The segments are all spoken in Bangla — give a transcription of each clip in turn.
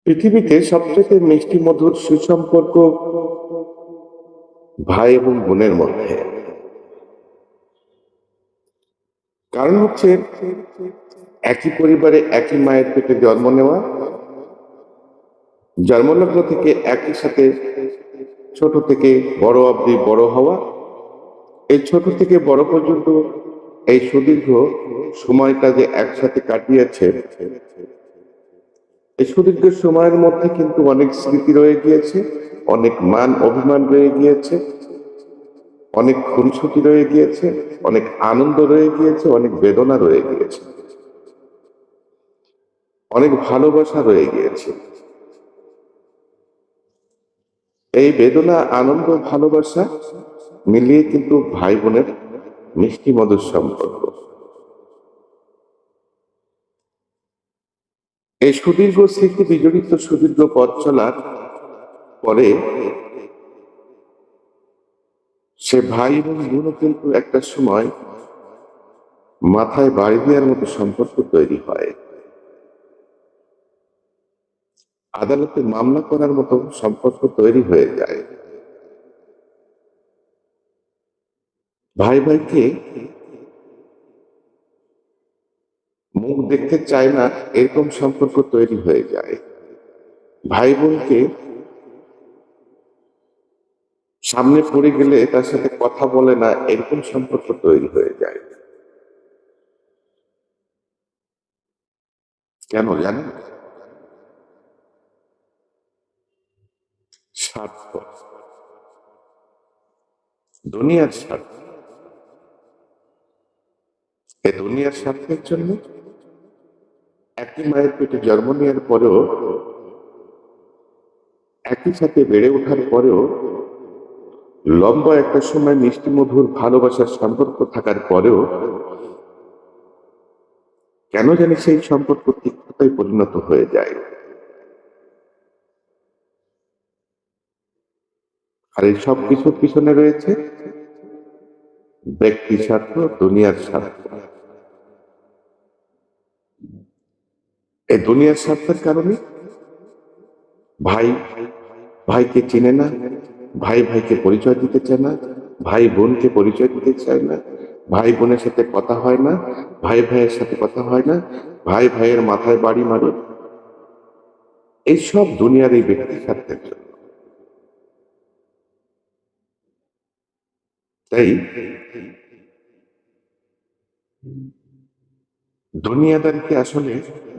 পৃথিবীতে সবচেয়ে মিষ্টি মধুর সুসম্পর্ক ভাই এবং বোনের মধ্যে। কারণ হচ্ছে একই পরিবারে একই মায়ের পেটে জন্ম নেওয়া, জন্মলগ্ন থেকে একই সাথে ছোট থেকে বড় অবধি বড় হওয়া, এই ছোট থেকে বড় পর্যন্ত এই সুদীর্ঘ সময়টা যে একসাথে কাটিয়েছে, এই সুদীর্ঘ সময়ের মধ্যে কিন্তু অনেক স্মৃতি রয়ে গিয়েছে, অনেক মান অভিমান রয়ে গিয়েছে, অনেক খুনসুটি রয়ে গিয়েছে, অনেক আনন্দ রয়ে গিয়েছে, অনেক বেদনা রয়ে গিয়েছে, অনেক ভালোবাসা রয়ে গিয়েছে। এই বেদনা, আনন্দ, ভালোবাসা মিলিয়ে কিন্তু ভাই বোনের মিষ্টি মধুর সম্পর্ক। এই সুদীর্ঘ স্মৃতি বিজড়িত সুদীর্ঘ পথ চলার পরে সে ভাই এবং বোনও কিন্তু একটা সময় মাথায় বাড়ি দেওয়ার মতো সম্পর্ক তৈরি হয়, আদালতে মামলা করার মতো সম্পর্ক তৈরি হয়ে যায়। ভাই ভাইকে মুখ দেখতে চায় না এরকম সম্পর্ক তৈরি হয়ে যায়। ভাই বোনকে সামনে পড়ে গেলে তার সাথে কথা বলে না এরকম সম্পর্ক তৈরি হয়ে যায়। কেন জানেন? স্বার্থ, দুনিয়ার স্বার্থ। এই দুনিয়ার স্বার্থের জন্য একই মায়ের পেটে জন্ম নেওয়ার পরেও, একই সাথে বেড়ে ওঠার পরেও, লম্বা একটা সময় মিষ্টি মধুর ভালোবাসার সম্পর্ক থাকার পরেও কেন জানি সেই সম্পর্ক তিক্ততায় পরিণত হয়ে যায়। আর এই সব কিছুর পিছনে রয়েছে ব্যক্তি স্বার্থ, দুনিয়ার স্বার্থ। এই দুনিয়ার স্বার্থের কারণে ভাই ভাইকে চিনে না, ভাই ভাইকে পরিচয় দিতে চায় না, ভাই বোনকে পরিচয় দিতে চায় না, ভাই বোনের সাথে কথা হয় না, ভাই ভাইয়ের সাথে কথা হয় না, ভাই ভাইয়ের মাথায় বাড়ি মারে। এইসব দুনিয়ার এই ব্যক্তি স্বার্থের জন্য। তাই দুনিয়াদারিতে আসলে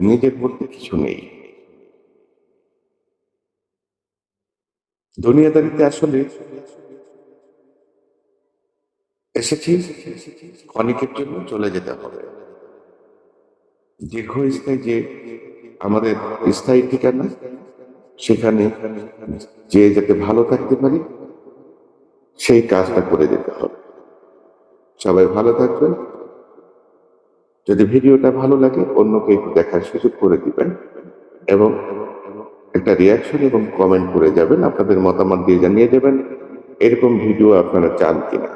নিজের বলতে কিছু নেই। দুনিয়াদারিতে আসলে এসেছি ক্ষণিকের জন্য, চলে যেতে হবে। দীর্ঘস্থায়ী যে আমাদের স্থায়ী ঠিকানা, সেখানে যে যাতে ভালো থাকতে পারি সেই কাজটা করে যেতে হবে। সবাই ভালো থাকবেন। যদি ভিডিওটা ভালো লাগে অন্যকে একটু দেখার সুযোগ করে দিবেন এবং একটা রিয়াকশন এবং কমেন্ট করে যাবেন, আপনাদের মতামত দিয়ে জানিয়ে দেবেন এরকম ভিডিও আপনারা চান কিনা।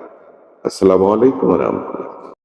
আসসালামু আলাইকুম ওয়া রাহমাতুল্লাহ।